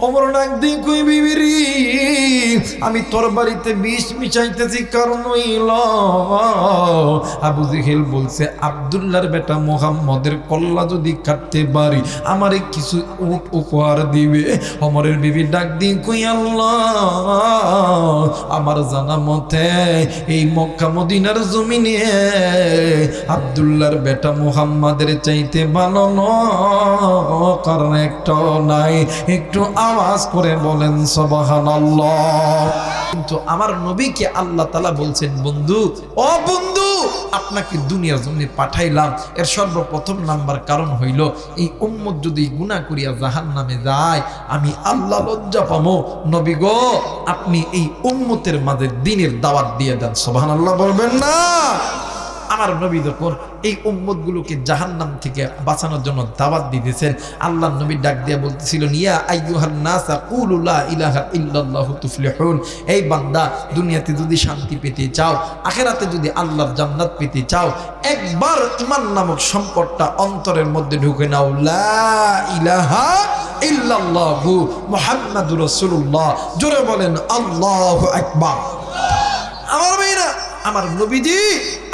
ওমর ডাক দিয়ে কই বিবিরি, আমি তোর বাড়িতে বিষ মিশাইতেছি কারণ হইল আবু জেহেল বলছে আব্দুল্লাহর বেটা মুহাম্মদের কল্লা যদি কাটতে পারি আমারে কিছু উট উপহার দিবে। ওমরের বিবি ডাক দিয়ে কই আল্লাহ, আমার জানা মতে এই মক্কা মদিনার জমিনে আব্দুল্লাহর বেটা মুহাম্মাদের চাইতে ভালো নয়, কারণ একটাও নাই। একটু আওয়াজ করে বলেন সুবহানাল্লাহ। কিন্তু আমার নবীকে আল্লাহ তাআলা বলছেন, বন্ধু ও বন্ধু, আপনাকে দুনিয়ার জন্য পাঠাইলাম এর সর্বপ্রথম নাম্বার কারণ হইল এই উম্মত যদি গুনাহ করিয়া জাহান্নামে যায় আমি আল্লাহ লজ্জা পাবো। নবী গো, আপনি এই উম্মতের মাঝে দ্বীনের দাওয়াত দিয়ে দেন। সুবহানাল্লাহ বলবেন না? আমার নবী যখন এই উম্মতগুলোকে জাহান্নাম থেকে বাঁচানোর জন্য দাওয়াত দিতেছেন, আল্লাহর নবী ডাক দিয়ে বলতেছিলেন, ইয়া আইয়ুহান নাস কুলু লা ইলাহা ইল্লাল্লাহু তুফলিহুন। এই বান্দা, দুনিয়াতে যদি শান্তি পেতে চাও, আখিরাতে যদি আল্লাহর জান্নাত পেতে চাও, একবার ঈমান নামক সম্পদটা অন্তরের মধ্যে ঢুকে নাও। লা ইলাহা ইল্লাল্লাহু মুহাম্মাদুর রাসূলুল্লাহ। জোরে বলেন আল্লাহু আকবার। আমার ভাইরা, আমার নবীজি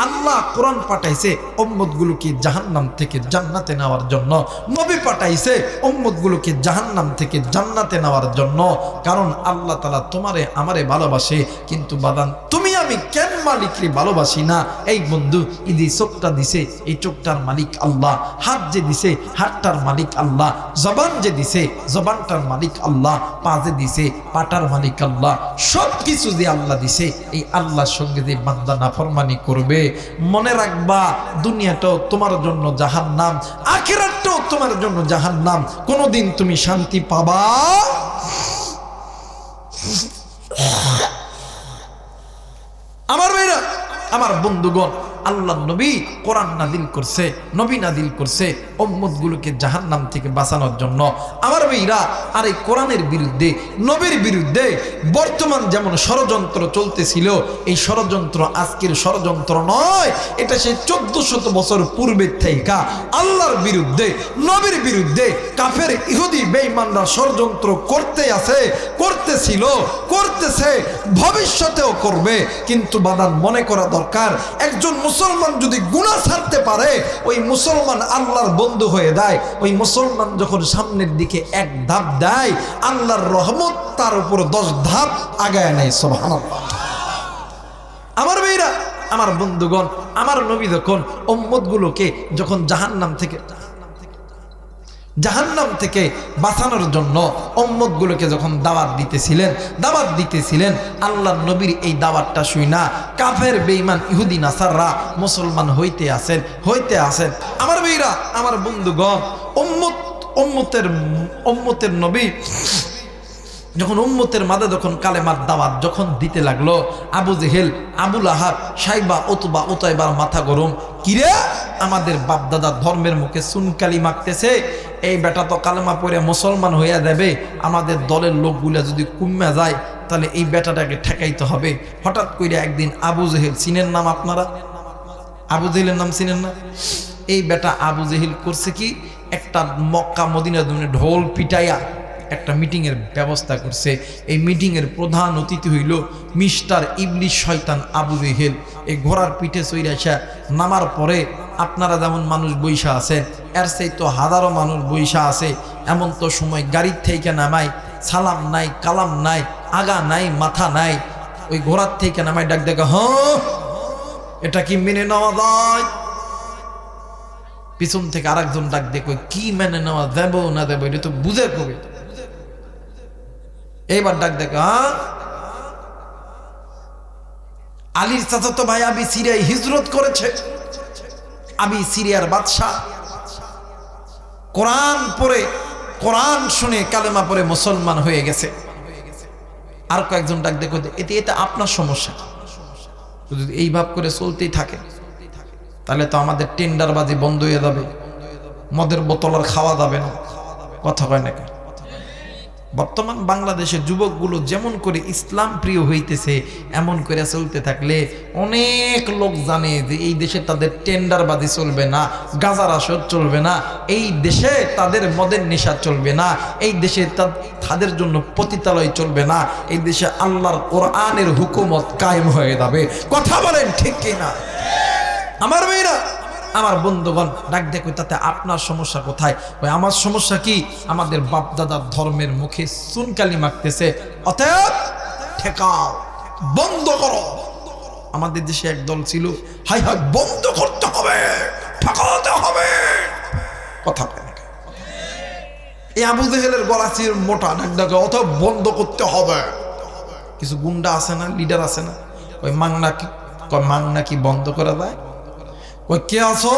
আল্লাহ কোরআন পাঠাইছে উম্মতগুলোকে জাহান্নাম থেকে জান্নাতে নেওয়ার জন্য। নবী পাঠাইছে উম্মতগুলোকে জাহান্নাম থেকে জান্নাতে নেওয়ার জন্য। কারণ আল্লাহ তাআলা তোমারে আমারে ভালোবাসে, কিন্তু বাদান তুমি আমি কেন মালিককে ভালোবাসি না? এই বন্ধু, এই যে চোখটা দিছে এই চোখটার মালিক আল্লাহ, হাত যে দিছে হাতটার মালিক আল্লাহ, জবান যে দিছে জবানটার মালিক আল্লাহ, পা যে দিছে পাটার মালিক আল্লাহ, সব কিছু যে আল্লাহ দিছে, এই আল্লাহর সঙ্গে যে বান্দা নাফরমানি করবে, মনে রাখবা দুনিয়াটাও তোমার জন্য জাহান্নাম, আখিরাতটাও তোমার জন্য জাহান্নাম। কোনদিন তুমি শান্তি পাবা? আমার ভাইরা, আমার বন্ধুগণ, আল্লাহ নবী কোরআন নাযিল করছে, নবী নাযিল করছে উম্মতগুলোকে জাহান্নাম থেকে বাঁচানোর জন্য। আমার ভাইরা, আর এই কোরআনের বিরুদ্ধে, নবীর বিরুদ্ধে বর্তমান যেমন ষড়যন্ত্র চলতেছিল, এই ষড়যন্ত্র আজকের ষড়যন্ত্র নয়, এটা সেই 1400 বছর পূর্বের থেকে আল্লাহর বিরুদ্ধে, নবীর বিরুদ্ধে কাফের ইহুদি বেঈমানরা ষড়যন্ত্র করতে আছে, করতেছিল, করতেছে, ভবিষ্যতেও করবে। কিন্তু বাদান মনে করা দরকার, একজন মুসলমান যদি গুনাহ ছাড়তে পারে, ওই মুসলমান আল্লাহর বন্ধু হয়ে যায়। ওই মুসলমান যখন সামনের দিকে এক ধাপ দেয়, আল্লাহর রহমত তার উপর 10 ধাপ আগায় নেয়। সুবহানাল্লাহ। আমার ভাইরা, আমার বন্ধুগণ, আমার নবী যখন উম্মতগুলোকে যখন জাহান্নাম থেকে বাঁচানোর জন্য উম্মতগুলোকে যখন দাওয়াত দিতেছিলেন, আল্লাহর নবীর এই দাওয়াতটা শুইনা কাফের বেঈমান ইহুদি নাসাররা মুসলমান হইতে আসেন। আমার ভাইরা, আমার বন্ধুগণ, উম্মতের নবী যখন উম্মতের মাঝে যখন কালেমার দাওয়াত যখন দিতে লাগলো, আবু জেহেল, আবু লাহাব, সাইবা, উতবা, উতাইবার মাথা গরম। কিরে, আমাদের বাপদাদা ধর্মের মুখে সুনকালি মাখতেছে, এই বেটা তো কালেমা পড়ে মুসলমান হইয়া যাবে, আমাদের দলের লোকগুলা যদি কমে যায় তাহলে এই বেটাটাকে ঠেকাইতে হবে। হঠাৎ করে একদিন আবু জেহেল, চিনেন নাম আপনারা? আবু জেহেলের নাম চিনেন না? এই বেটা আবু জেহেল করছে কি, একটা মক্কা মদিনা ঢোল পিটাইয়া একটা মিটিংয়ের ব্যবস্থা করছে। এই মিটিংয়ের প্রধান অতিথি হইল মিস্টার ইবলিশ শয়তান আবু জেহেল। এই ঘোড়ার পিঠে চইরাইসা নামার পরে আপনারা যেমন মানুষ বইসা আছেন, এর সেই তো হাজারো মানুষ বইসা আছে। এমন তো সময় গাড়ির থেকে নামায়, সালাম নাই, কালাম নাই, আগা নাই, মাথা নাই, ওই ঘোড়ার থেকে নামায় ডাক দেখা, হ্যাঁ এটা কি মেনে নেওয়া যায়? পিছন থেকে আরেকজন ডাক দেখো, কি মেনে নেওয়া যাবো না দেবো এটা তো বুঝে কবে। এইবার ডাক দেখো, হ্যাঁ আলীর চাচাতো ভাই আবি সিরিয়ায় হিজরত করেছে, আবি সিরিয়ার বাদশাহ কোরআন পড়ে, কোরআন শুনে কালেমা পড়ে মুসলমান হয়ে গেছে। আর কয়েকজন ডাক দেখো, এটা আপনার সমস্যা, যদি এই ভাব করে চলতেই থাকে তাহলে তো আমাদের টেন্ডারবাজি বন্ধ হয়ে যাবে, মদের বোতল আর খাওয়া যাবে না। কথা কয় নাকি? বর্তমান বাংলাদেশের যুবকগুলো যেমন করে ইসলাম প্রিয় হইতেছে, এমন করে চলতে থাকলে অনেক লোক জানে যে এই দেশে তাদের টেন্ডারবাজি চলবে না, গাজার আসর চলবে না, এই দেশে তাদের মদের নেশা চলবে না, এই দেশে তাদের জন্য পতিতালয় চলবে না, এই দেশে আল্লাহর কোরআনের হুকুমত কায়েম হয়ে যাবে। কথা বলেন ঠিক কিনা? আমার মেয়েরা, আমার বন্ধুগণ, ডাক দেখো তাতে আপনার সমস্যা কোথায়? ওই আমার সমস্যা কি? আমাদের বাপ দাদার ধর্মের মুখে চুনকালি মাখতেছে, অতএব ঠেকাও, বন্ধ করো। আমাদের দেশে একদল ছিল, হাই হাই বন্ধ করতে হবে, ঠেকাতে হবে। কথা বলে এই আবু জেহেলের গলা চির মোটা, ডাক দেখো অতএব বন্ধ করতে হবে। কিছু গুন্ডা আছে না, লিডার আছে না, ওই মাংনা কি বন্ধ করা যায়? ওই কে আছো?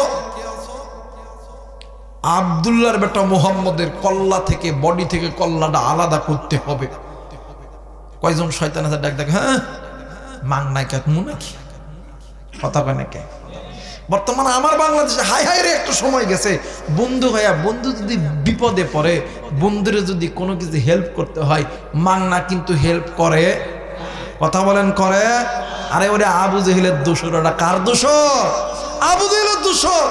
আব্দুল্লাহর বেটা মুহাম্মদের কল্লা থেকে, বডি থেকে কল্লাটা আলাদা করতে হবে। কয়জন শয়তান আছে ডাক দেখ, হ্যাঁ মাংনায় কাটমু নাকি? কথা কয় নাকি? বর্তমানে আমার বাংলাদেশে হাই হাই রে একটা সময় গেছে, বন্ধু ভাইয়া, বন্ধু যদি বিপদে পড়ে, বন্ধুরে যদি কোনো কিছু হেল্প করতে হয়, মাংনা কিন্তু হেল্প করে। কথা বলেন করে? আরে ওরে আবু জেহেলের দোষর, ওটা কার দোষর? আবু জেহেলের দোষর।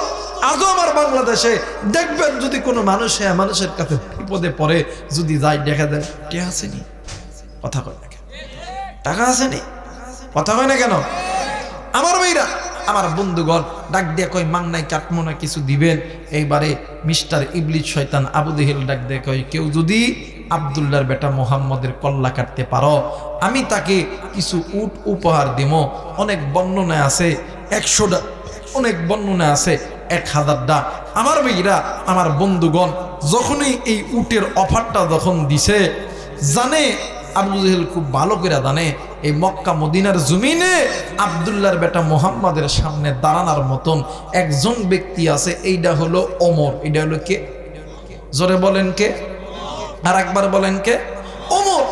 আজও আমার বাংলাদেশে দেখবেন যদি কোনো মানুষের কাছে বিপদে পড়ে, যদি যাই দেখা দেন টাকা আসেনি, কথা কয় না কেন? টাকা আসেনি, কথা কয় না কেন? আমার মেয়েরা, আমার বন্ধুগণ, ডাক দিয়ে কই মাংনাই কাটমো না, কিছু দিবেন? এইবারে মিস্টার ইবলিস শয়তান আবু জেহেল ডাক দিয়ে কই, কেউ যদি আব্দুল্লাহর বেটা মুহাম্মদের কল্লা কাটতে পারো, আমি তাকে কিছু উট উপহার দিব। অনেক বর্ণনায় আছে 100টা, অনেক বর্ণনায় আছে 1000টা। আমার মেয়েরা, আমার বন্ধুগণ, যখনই এই উটের অফারটা যখন দিছে, জানে আবু জেহেল খুব ভালো করে জানে এই মক্কা মদিনার জমিনে আব্দুল্লাহর বেটা মুহাম্মাদের সামনে দাঁড়ানোর মতন একজন ব্যক্তি আছে, এইটা হলো ওমর। এটা হলো কে? জোরে বলেন কে? আর একবার বলেন কে? ওমর।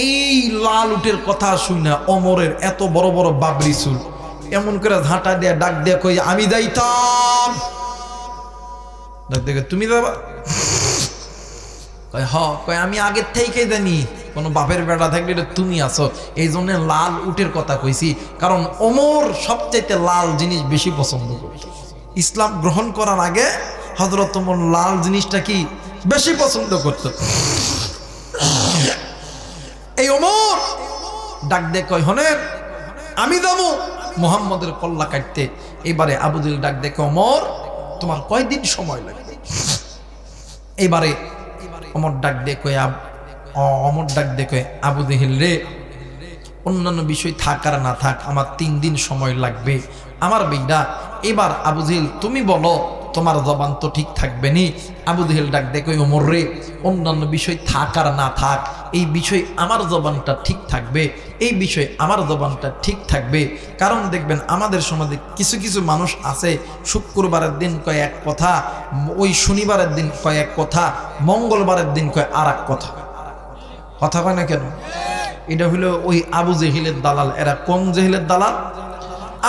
এই লাল উটের কথা শুনে ওমরের এত বড় বড় বাবরি চুল, এমন করে ঝাঁটা দিয়ে ডাক দিয়ে কই, আমি যাইতাম। ডাক দেখে, তুমি যাবা? কয় হ। কয় আমি আগের থেকেই জানি কোনো বাপের বেটা থাকলে এটা তুমি আছো, এই জন্য লাল উটের কথা কইছি, কারণ ওমর সবচাইতে লাল জিনিস বেশি পছন্দ করে। ইসলাম গ্রহণ করার আগে হযরত ওমর লাল জিনিসটা কি বেশি পছন্দ করত। এই ওমর ডাক দে কয়, হনেন আমি যাবো মুহাম্মদের কল্লা কাটতে। এবারে আবু জেহেল ডাক দেখে, ওমর তোমার কয়দিন সময় লাগবে? এবারে ওমর ডাক দেখে, আবু জেহেল রে, অন্যান্য বিষয় থাক আর না থাক, আমার 3 দিন সময় লাগবে। আমার বেইডা, এবার আবু জেহেল তুমি বলো, তোমার জবান তো ঠিক থাকবে নি। আবু জেহেল ডাক দেখে, ওমর রে, অন্যান্য বিষয় থাক আর না থাক, এই বিষয় আমার জবানটা ঠিক থাকবে, এই বিষয় আমার জবানটা ঠিক থাকবে। কারণ দেখবেন আমাদের সমাজে কিছু কিছু মানুষ আছে, শুক্রবারের দিন কয় এক কথা, ওই শনিবারের দিন কয় এক কথা, মঙ্গলবারের দিন কয় আর এক কথা। কথা কয় না কেন? এটা হলো ওই আবু জেহেলের দালাল। এরা কোন জেহেলের দালাল?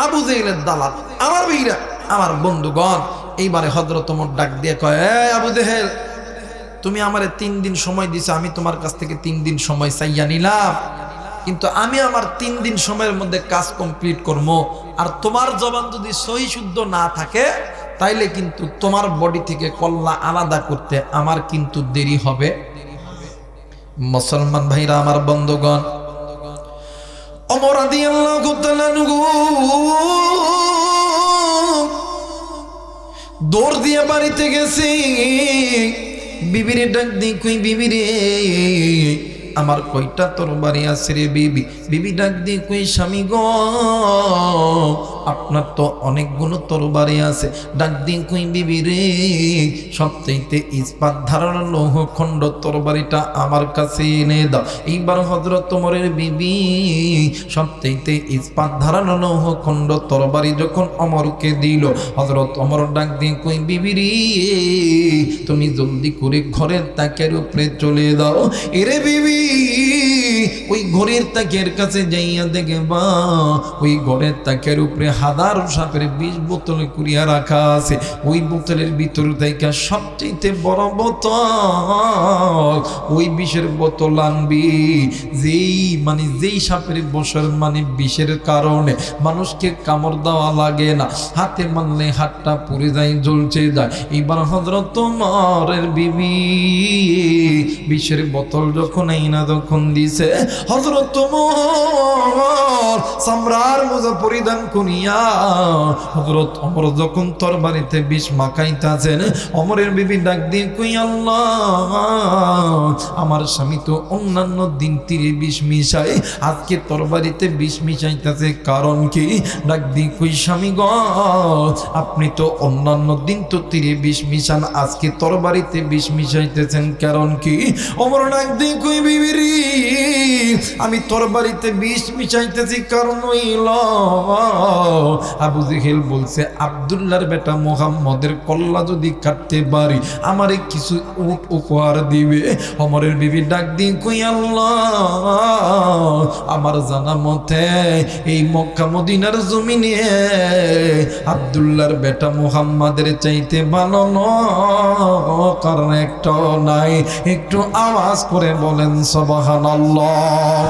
আবু জেহেলের দালাল। আমার ভাইরা, আমার বন্ধুগণ, এইবারে হযরত ওমর ডাক দিয়ে কয়, আবু জেহেল, তুমি আমারে 3 দিন সময় দিছো, আমি তোমার কাছ থেকে 3 দিন সময় চাইয়া নিলাম, কিন্তু আমি আমার 3 দিন সময়ের মধ্যে কাজ কমপ্লিট করবো। আর তোমার জবান যদি সহি শুদ্ধ না থাকে, তাইলে কিন্তু তোমার বডি থেকে কল্লা আলাদা করতে আমার কিন্তু দেরি হবে। মুসলমান ভাইরা, আমার বন্ধুগণ, ওমর রাদিয়াল্লাহু তাআলা দৌড় দিয়ে বাড়িতে গেছি। বিবিরে ডাক দি, কই বিবি রে, আমার কয়টা তরবারি আছে রে বিবি? বিবি ডাক দি, কই স্বামী গো, আপনার তো অনেকগুলো তরবারি আছে। ডাক দি, কই বিবি রে, সবচাইতে ইস্পাত ধারালো লৌহ খণ্ড তরবারিটা আমার কাছে এনে দাও। এইবার হযরত ওমরের বিবি সবচাইতে ইস্পাত ধারালো লৌহ খণ্ড তরবারি যখন ওমরকে দিল, হযরত ওমর ডাক দি, কই বিবি রে, তুমি জলদি করে ঘরের তাকের উপরে চলে দাও। এরে বিবি, ওই ঘরের তাকের কাছে যাইয়া দেখবা, ওই ঘরের তাকের উপরে হাজারো সাপের 20 বোতলে কুড়িয়া রাখা আছে। ওই বোতলের ভিতর থেকে সবচেয়ে বড় বোতল, ওই বিষের বোতল আনবি। যেই সাপের বসর বিষের কারণে মানুষকে কামড় দেওয়া লাগে না, হাতে মানলে হাতটা পুড়ে যায়, জ্বলছে যায়। এবার হযরত ওমরের বিবি বিষের বোতল যখন যখন দিছে, হযরত ওমর সম্রার মোজা পরিধান করিয়া হযরত ওমর যখন তরবারিতে বিষ মাখাইতাছেন, ওমরের বিবি ডাক দিয়ে কই, আল্লাহ, আমার স্বামী তো অন্যান্য দিন তীরে বিষ মিশায়, আজকে তরবারিতে বিষ মিশাইতেছে, কারণ কি? ডাক দিয়ে কই, স্বামী গ, আপনি তো অন্যান্য দিন তো তীরে বিষ মিশান, আজকে তরবারিতে বিষ মিশাইতেছেন, কারণ কি? ওমর ডাক দিয়ে কই, বিবিরি, আমি তরবারিতে বিষ মিশাইতেছি কারণ হইল আবু জেহেল বলছে আব্দুল্লাহর বেটা মুহাম্মদের কল্লা যদি কাটতে পারি আমারে কিছু উট উপহার দিবে। ওমরের বিবি ডাক দিয়ে কই, আল্লাহ, আমার জানা মতে এই মক্কা মদিনার জমিনে আব্দুল্লাহর বেটা মুহাম্মাদের চাইতে ভালো নয়, কারণ একটাও নাই। একটু আওয়াজ করে বলেন সুবহানাল্লাহ,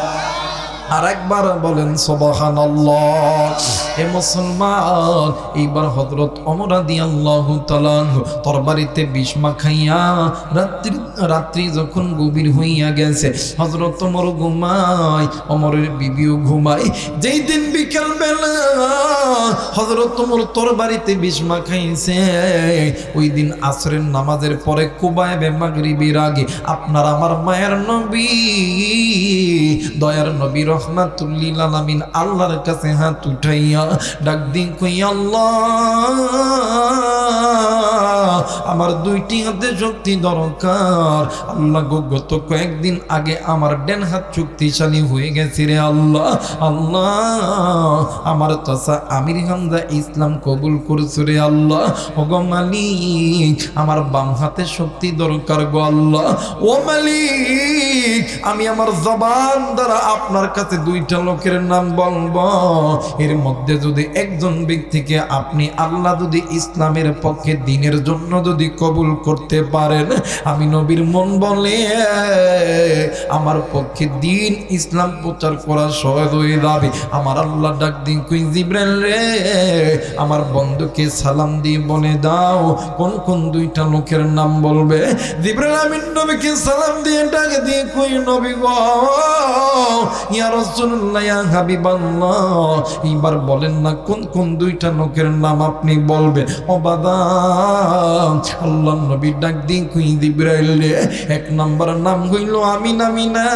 আর একবার বলেন সুবহানাল্লাহ। হে মুসলমান, এইবার হযরত ওমর রাদিয়াল্লাহু তাআলা তরবারিতে বিষ মাখাইয়া রাত্রি যখন গভীর হইয়া গেছে, হযরত ওমর ঘুমায়, ওমরের বিবিও ঘুমায়। যেই দিন বিকেল বেলা হযরত ওমর তরবারিতে বিষ মাখাইছে, ওই দিন আসরের নামাজের পরে কুবায়ে মাগরিবের আগে আপনার আমার মায়ের নবী, দয়ার নবী রহমাতুল্লিল আলামিন আল্লাহর কাছে হাত উঠাইয়া ডাক দিন কই, আল্লাহ, আমার দুইটি হাতে শক্তি দরকার। আল্লাহ গো, গত কয়েকদিন আগে আমার ডান হাত শক্তিশালী হয়ে গেছে রে আল্লাহ। আল্লাহ, আমার চাচা আমির হামজা ইসলাম কবুল করছে রে আল্লাহ। ও গো মালিক, আমার বাম হাতে শক্তি দরকার গো আল্লাহ। ও মালিক, আমি আমার জবান দ্বারা আপনার কাছে দুইটা লোকের নাম বলবো, এর মধ্যে যদি একজন ব্যক্তিকে আপনি আল্লাহ যদি ইসলামের পক্ষে দিনের জন্য যদি কবুল করতে পারেন, আমি নবীর মন বলে আমার পক্ষে দিন ইসলাম প্রচার করা সহজ হয়ে যাবে। আমার আল্লাহ ডাক দিন কই, জিবরাইল রে, আমার বন্ধুকে সালাম দিয়ে বলে দাও কোন কোন দুইটা লোকের নাম বলবে। জিবরাইল আমিন নবীকে সালাম দিয়ে ডাক দিয়ে কই, নবী গো, ইয়া রাসূলুল্লাহ, ইয়া হাবিবাল্লাহ, এবার বলেন না কোন কোন দুইটা লোকের নাম আপনি বলবেন। ও বাবা, আল্লাহ নবী ডাক দিন কই, জিবরাইল রে, এক নাম্বার নাম হইল আমিনা,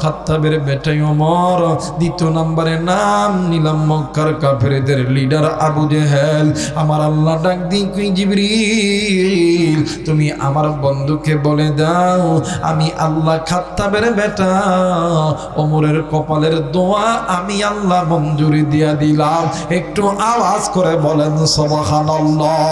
খাত্তাবের বেটা ওমর। দ্বিতীয় নাম্বারে নাম নিলাম মক্কার কাফেরদের লিডার আবু জেহেল। আমার আল্লাহ ডাক দিন কই, জিবরিল, তুমি আমার বন্ধুকে বলে দাও আমি আল্লাহ খাত্তাবের বেটা ওমরের কপালের দোয়া আমি আল্লাহ মঞ্জুরি দিয়া দিলাম। একটু আওয়াজ করে বলেন সুবহানাল্লাহ।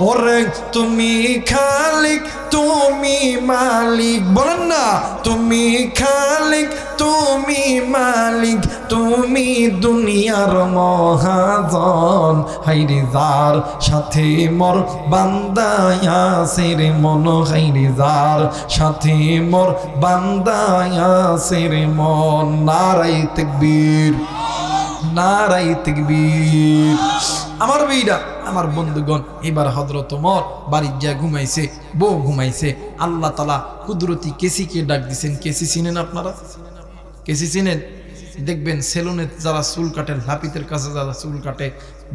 ওরে তুমি খালিক, তুমি মালিক, বলেন না, তুমি খালিক, তুমি মালিক, তুমি দুনিয়ার মহাজন। হাইরে যার সাথে মোর বান্দায়া সের মন, হাইরে যার সাথে মোর বান্দায়া সের মন। নারায়ে তাকবীর, নারায়ে তাকবীর। আমার ভাইরা, আমার বন্ধুগণ, এবার হযরত ওমর বাড়ি যা ঘুমাইছে, বউ ঘুমাইছে। আল্লাহ তাআলা কুদরতি কেসিকে ডাক দিছেন। কেসি চিনেন আপনারা? কেসি চিনেন? দেখবেন সেলুনে যারা চুল কাটে, লাপিতের কাছে যারা চুল কাটে,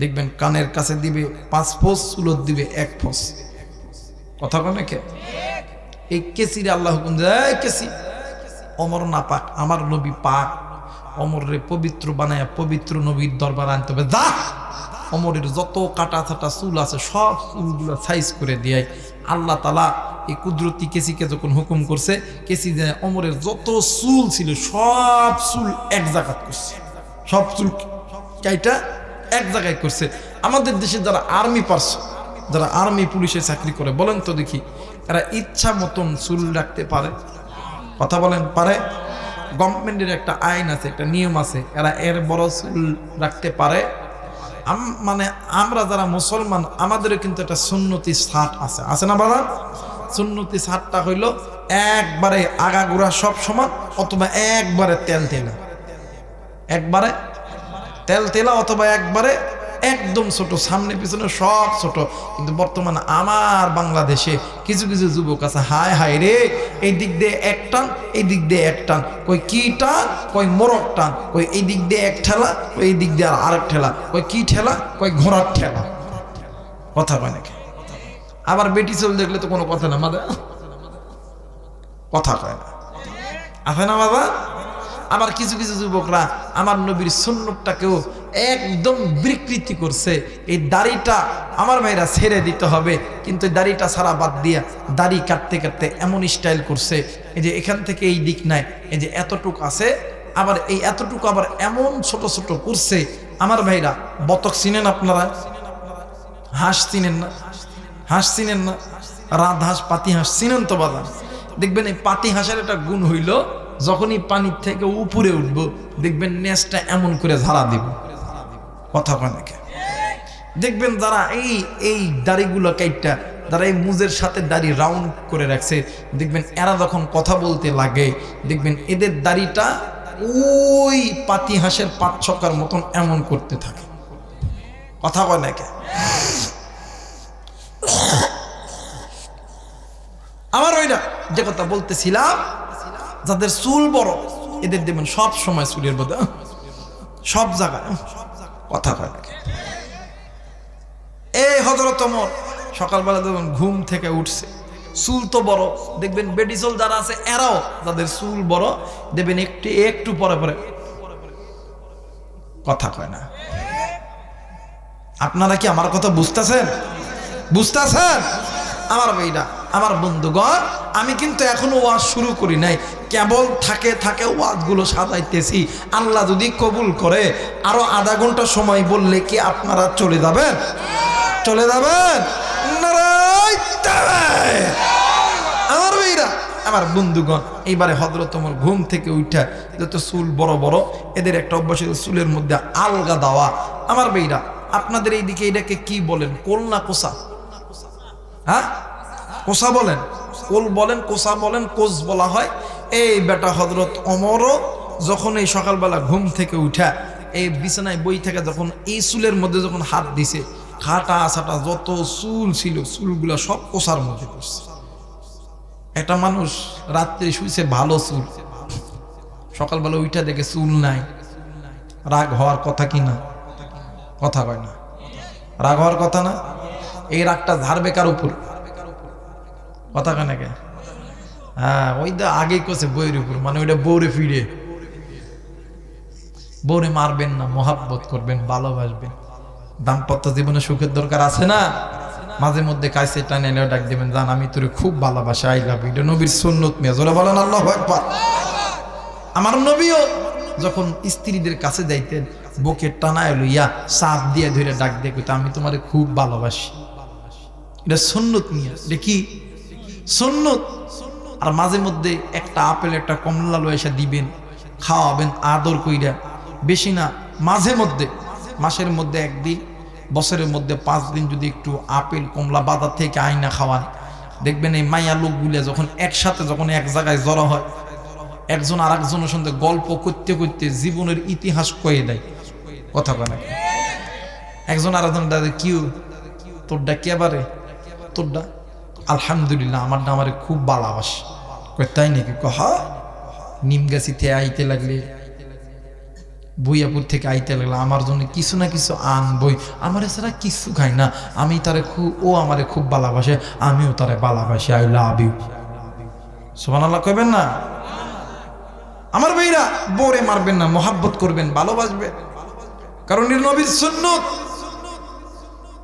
দেখবেন কানের কাছে দিবে 5 ফোস, চুলত দিবে 1 ফোস। কথা কনে কে? এই কেসিরে আল্লাহ হুকুম দেয়, কেসি ওমর না পাক, আমার নবী পাক, ওমরে পবিত্র বানায় পবিত্র নবীর দরবার আনতে হবে। যা, ওমরের যত কাটা ছাটা চুল আছে সব চুলগুলো সাইজ করে দিয়ে আল্লাহ তাআলা এই কুদরতি কেসিকে যখন হুকুম করছে, কেসি যে ওমরের যত চুল ছিল সব চুল এক জায়গায় করছে, সব চুল কাইটা এক জায়গায় করছে। আমাদের দেশে যারা আর্মি পার্সন, যারা আর্মি পুলিশে চাকরি করে, বলেন তো দেখি, এরা ইচ্ছা মতন চুল রাখতে পারে? কথা বলেন, পারে? গভর্নমেন্টের একটা আইন আছে, একটা নিয়ম আছে, এরা এর বড় চুল রাখতে পারে। মানে আমরা যারা মুসলমান আমাদেরও কিন্তু একটা সুন্নতি ছাট আছে, আছে না বাবা? সুন্নতি ছাটটা হইল একবারে আগাগোড়া সব সমান, অথবা একবারে তেল তেলা, একবারে তেল তেলা, অথবা একবারে একদম ছোট, সামনে পিছনে সব ছোট। কিন্তু বর্তমানে আমার বাংলাদেশে কিছু কিছু যুবক আছে, হায় হায় রে, এই দিক দিয়ে এক টান, এই দিক দিয়ে এক টান, কই কি টান, কই মোরগ টান, কই এই দিক দিয়ে এক ঠেলা, কই এই দিক দিয়ে আর আরেক ঠেলা, কই কি ঠেলা, কই ঘোড়ার ঠেলা। কথা কয় নাকি? আবার বেটি চল দেখলে তো কোনো কথা না, মাদা কথা কয় না, আছে না বাবা? আবার কিছু কিছু যুবকরা আমার নবীর সুন্নতটাকেও একদম বিকৃতি করছে। এই দাড়িটা আমার ভাইরা ছেড়ে দিতে হবে, কিন্তু দাড়িটা ছাড়া বাদ দিয়া দাড়ি কাটতে কাটতে এমন স্টাইল করছে, এই যে এখান থেকে এই দিক নাই, এই যে এতটুক আছে, আবার এই এতটুকু আবার এমন ছোট ছোট করছে। আমার ভাইরা বতক চিনেন আপনারা? হাঁস চিনেন না? হাঁস চিনেন না? রাজহাঁস, পাতি হাঁস চিনেন তো বাবা? দেখবেন এই পাতি হাঁসের একটা গুণ হইল, যখনই পানির থেকে উপরে উঠব দেখবেন নেজটা এমন করে ঝাড়া দিব। কথা কয় নাকি? দেখবেন যারা এই দাড়িগুলো কাইটটা, যারা এই মুজের সাথে দাড়ি রাউন্ড করে রাখছে, দেখবেন এরা যখন কথা বলতে লাগে দেখবেন এদের দাড়িটা ওই পাতি হাঁসের পাট ছক্কার মতন এমন করতে থাকে। কথা কয় নাকি? আমার ওইটা যে কথা বলতেছিলাম, যাদের চুল বড় এদের দেখবেন সব সময় চুলের মধ্যে সব জায়গায় কথা কয় নাকি? এই হযরত ওমর সকালবেলা যখন ঘুম থেকে উঠছে, চুল তো বড়, দেখবেন বেডি চুল যারা আছে এরাও, যাদের চুল বড় দেখবেন একটু একটু পরে পরে কথা কয় না। আপনারা কি আমার কথা বুঝতেছেন? বুঝতেছেন? আমার ভাইরা, আমার বন্ধুগণ, আমি কিন্তু এখনো ওয়াজ শুরু করি নাই, কেবল থাকে থাকে ওয়াজগুলো সাজাইতেছি। আল্লাহ যদি কবুল করে আরো আধা ঘন্টা সময় বললে কি আপনারা চলে যাবেন? চলে যাবেন? আমার ভাইরা, আমার বন্ধুগণ, এইবারে হযরত ওমর ঘুম থেকে উঠা যত চুল বড় বড়, এদের একটা অভ্যাস, চুলের মধ্যে আলগা দেওয়া। আমার ভাইরা, আপনাদের এইদিকে এটাকে কি বলেন? কোল না কোসা? হ্যাঁ, কোসা বলেন, কোল বলেন, কোসা বলেন, কোস বলা হয়। এই বেটা হযরত ওমরও যখন এই সকালবেলা ঘুম থেকে উঠা এই বিছানায় বই থেকে যখন এই চুলের মধ্যে যখন হাত দিছে, খাটা ছাটা যত চুল ছিল চুলগুলা সব কোসার মধ্যে পড়ছে। একটা মানুষ রাত্রে শুইছে ভালো চুল, সকালবেলা উঠা দেখে চুল নাই, রাগ হওয়ার কথা কি না? কথা কয় না? রাগ হওয়ার কথা না? এই রাগটা ঝাড়বে কার উপর? কথা কয় নাকি? হ্যাঁ, ওইটা আগেই কছে বইয়ের উপর, মানে ওইটা বউরে ফিরে, বউরে মারবেন না, মহাব্বত করবেন, ভালোবাসবেন। দাম্পত্য জীবনে সুখের দরকার আছে না? মাঝে মধ্যে কাছে টানে এনে ডাক দিবেন, জান আমি তোরে খুব ভালোবাসি, আই লাভ ইউ। এটা নবীর সুন্নত মিয়া, জোরে বলেন আল্লাহু আকবার। আমার নবীও যখন স্ত্রীদের কাছে যাইতেন বুকে টানায় লইয়া চাপ দিয়ে ধরে ডাক দিয়ে কইতো, আমি তোমারে খুব ভালোবাসি। এটা সুন্নত মিয়া, এটা কি সুন্নত। আর মাঝে মধ্যে একটা আপেল একটা কমলা লয়ে এসে দিবেন, খাওয়াবেন আদর কইরা, বেশি না, মাঝে মধ্যে মাসের মধ্যে একদিন, বছরের মধ্যে 5 দিন যদি একটু আপেল কমলা বাজার থেকে আইনা খাওয়ান, দেখবেন এই মাইয়া লোকগুলো যখন একসাথে যখন এক জায়গায় জড়ো হয়, একজন আর একজনের সঙ্গে গল্প করতে করতে জীবনের ইতিহাস কয়ে দেয়। কথা কয় না? একজন আর একজন দাদা, কিউ তোরটা কেবারে? তোরটা আলহামদুলিল্লাহ, আমারটা আমারে খুব ভালোবাসে। কয় তাই নাকি? কহা নিমগাছি থেকে আইতে লাগলে, বইয়াপুর থেকে আইতে লাগলে আমার জন্য কিছু না কিছু আনবই, আমার এছাড়া কিছু খাই না, আমি তারে খুব, ও আমারে খুব ভালোবাসে, আমিও তারে ভালোবাসি, আই লাভ ইউ। সুবহানাল্লাহ কইবেন না? আমার ভাইরা, বউরে মারবেন না, মহাব্বত করবেন, ভালোবাসবেন, কারণ এর নবীর সুন্নত।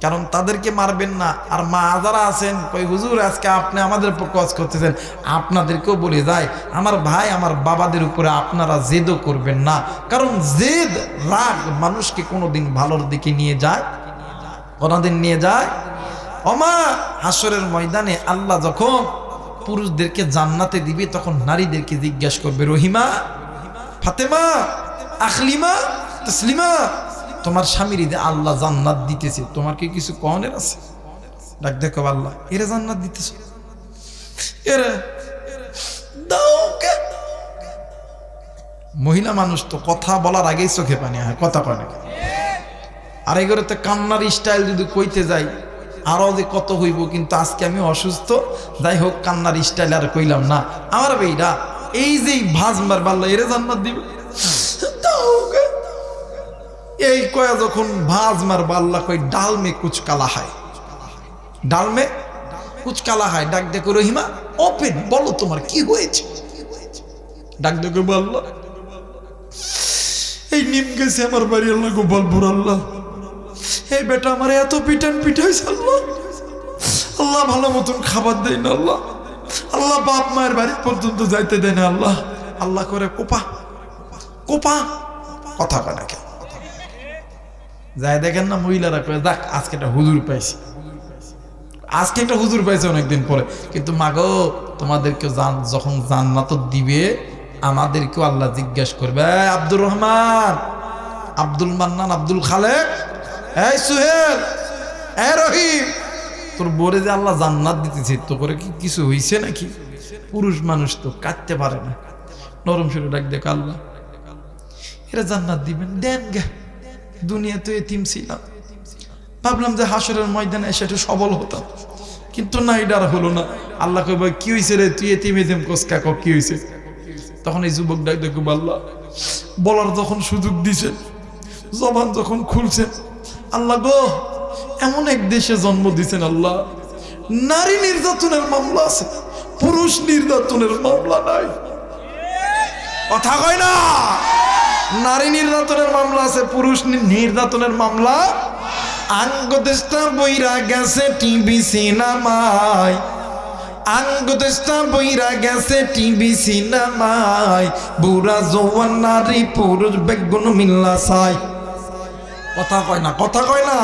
কারণ তাদেরকে মারবেন না। আর মা যারা আছেন, কই হুজুর আজকে আপনি আমাদের উপর কাজ করতেছেন, আপনাদেরকেও বলে যায়, আমার ভাই আমার বাবাদের উপরে আপনারা জেদও করবেন না, কারণ জেদ রাগ মানুষকে কোনোদিন ভালোর দিকে নিয়ে যায়, কোনোদিন নিয়ে যায়। ওমা হাসরের ময়দানে আল্লাহ যখন পুরুষদেরকে জান্নাতে দিবে, তখন নারীদেরকে জিজ্ঞাসা করবে, রহিমা ফাতেমা, আখলিমা, তসলিমা, তোমার স্বামীর ঈদে আল্লাহ জান্নাত দিতেছে, তোমার কি কিছু কনের আছে? ডাক দেখো আল্লাহ, এরা জান্নাত দিতেছে, এরা দাও কে? মহিলা মানুষ তো কথা বলার আগেই চোখে পানি হয়, কথা কয় না। আর এই করে তো কান্নার স্টাইল যদি কইতে যাই আরো যে কত হইব, কিন্তু আজকে আমি অসুস্থ, যাই হোক কান্নার স্টাইল আর কইলাম না। আমার বেইরা এই যে ভাজমার বাল্লা, এরা জান্নাত দিবে, এই কয়া যখন ভাজমার বাল্লা কই ডাল মে কুচ কালা হয়, ডাল মে কুচ কালা হয়, ডাক দেখো রহিমা ওপেন, বলো তোমার কি হয়েছে? ডাক দেখো বাল্লা, এই নিম গেছে আমার বাড়ি, আল্লাহ গোপালপুর, আল্লাহ এই বেটা আমার এত পিটাইছে, আল্লাহ আল্লাহ ভালো মতন খাবার দেয় না, আল্লাহ আল্লাহ বাপ মায়ের বাড়ি পর্যন্ত যাইতে দেয় না, আল্লাহ আল্লাহ করে কোপা কোপা, কথা কয় না কেন? যাই দেখেন না মহিলারা কয়ে দেখ আজকে একটা হুজুর পাইছি, আজকে একটা হুজুর পাইছে অনেকদিন পরে। কিন্তু মাগো তোমাদেরকে যখন জান্নাত দিবে আমাদেরকেও আল্লাহ জিজ্ঞাসা করবে, আব্দুর রহমান, আব্দুল মান্নান, আব্দুল খালেক, এই সুহেল, এই রহিম, তোর বোরে যে আল্লাহ জান্নাত দিতেছে, তো করে কি কিছু হইছে নাকি? পুরুষ মানুষ তো কাটতে পারে না, নরম সুরে ডাক দেখ আল্লাহ এরা জান্নাত দিবেন, দেন গে। দুনিয়া তো এতিম ছিলাম, ভাবলাম যে হাসরের ময়দানে এসে একটু সবল হতাম, কিন্তু না, এটা আর হলো না। আল্লাহ কইব কি হয়েছে রে, তুই এতিম এতিম কোসকা, কি হয়েছে? তখন এই যুবক ডাক দেখো আল্লাহ, বলার যখন সুযোগ দিছেন, জবান যখন খুলছেন, আল্লাহ গো এমন এক দেশে জন্ম দিছেন আল্লাহ, নারী নির্যাতনের মামলা আছে, পুরুষ নির্যাতনের মামলা নাই, কথা কয় না? নারী নির্যাতনের মামলা আছে, পুরুষ নির্যাতনের মামলা। আঙ্গদেশটা বইরা গেছে টিভি সিনেমায়, আঙ্গদেশটা বইরা গেছে টিভি সিনেমায়, বুড়া জওয়ান নারী পুরুষ বেগুন মিল্লা চাই, কথা কয় না, কথা কয় না?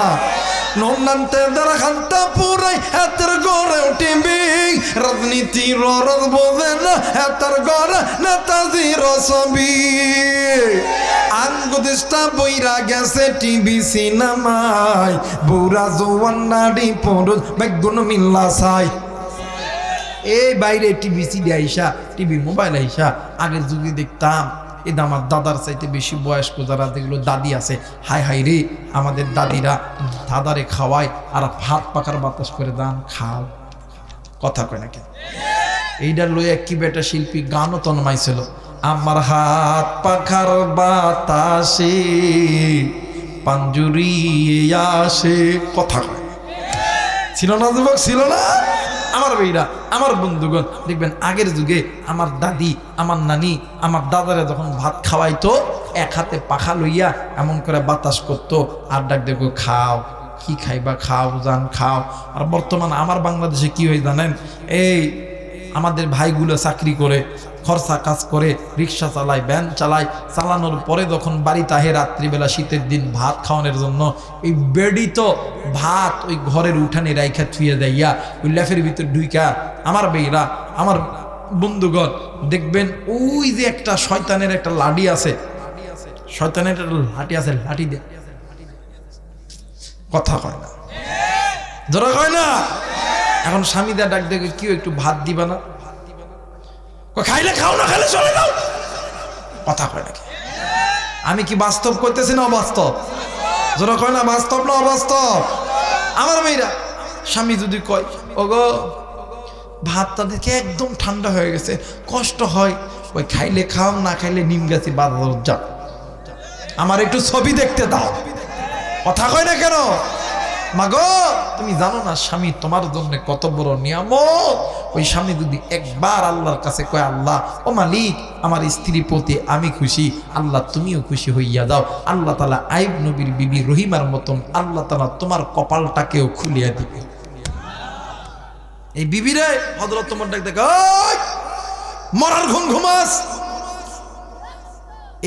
নন্নান্তে দ্বারা খান্তা পুরাই হাতের গড়ে টিভি, রাজনীতির রস বোঝে না হাতের গড়ে নেতাজির ছবি, আঙ্গুদেশটা বইরা গেছে টিভি সিনেমায়, বুড়া জওয়ান নারী পুরুষ বেগুন মিল্লা চাই। এই বাইরে টিভি সিডি আইসা, টিভি মোবাইল আইসা, আগের যুগে দেখতাম এটা আমার দাদার চাইতে বেশি বয়স্ক যারা যেগুলো দাদি আছে, হাই হাই রে আমাদের দাদিরা দাদারে খাওয়ায় আর ভাত পাখার বাতাস করে দান খাও, কথা কয় নাকি? এইটার লইয়া কি বেটা শিল্পী গানও তন্মাইছিল, আমার হাত পাখার বাতাসে পাঞ্জুরিয়ে আসে, কথা কয়, ছিল না যুবক, ছিল না? আমার ভাইরা, আমার বন্ধুগণ, দেখবেন আগের যুগে আমার দাদি, আমার নানি, আমার দাদারা যখন ভাত খাওয়াইতো, এক হাতে পাখা লইয়া এমন করে বাতাস করতো, আর ডাক দেখো খাও, কি খাইবা খাও, জান খাও। আর বর্তমান আমার বাংলাদেশে কি হয় জানেন, এই আমাদের ভাইগুলো চাকরি করে, খরচা কাজ করে, রিক্সা চালায়, ভ্যান চালায়, চালানোর পরে যখন বাড়িতে আহে রাত্রিবেলা শীতের দিন ভাত খাওয়ানোর জন্য, এই বেড়িত ভাত ওই ঘরের উঠানে রাইখা থুয়ে দেয়া ওই লেফের ভিতর ঢুইকা, আমার বেইরা, আমার বন্ধুগণ, দেখবেন ওই যে একটা শয়তানের একটা লাঠি আছে, শয়তানের একটা লাঠি আছে, লাঠি দে, কথা কয় না, ধরা কয় না? এখন স্বামীদের ডাক দেখে কেউ একটু ভাত দিবা না, খাইলে খাও, না খাইলে চলে যাও, কথা কয় নাকি? আমি কি বাস্তব করতেছি না অবাস্তব? যারা কয় না বাস্তব না অবাস্তব? আমার মেয়েরা, স্বামী যদি কয় ওগো ভাতটা দেখে একদম ঠান্ডা হয়ে গেছে, কষ্ট হয়, ওই খাইলে খাও, না খাইলে নিম গাছি বাজার যাও, আমার একটু ছবি দেখতে দাও, কথা কয় না কেন? মাগো তুমি জানো না স্বামী তোমার জন্য কত বড় নিয়ামত? ওই স্বামী যদি একবার আল্লাহর কাছে কয়, আল্লাহ ও মালিক আমার স্ত্রীর প্রতি আমি খুশি, আল্লাহ তুমিও খুশি হইয়া দাও, আল্লাহ তাআলা আইব নবীর বিবি রহিমার মতন আল্লাহ তাআলা তোমার কপালটাকেও খুলিয়া দিবে। এই বিবিরে হযরত তোমার ডাক দেখ, মরার ঘুম ঘুমাস।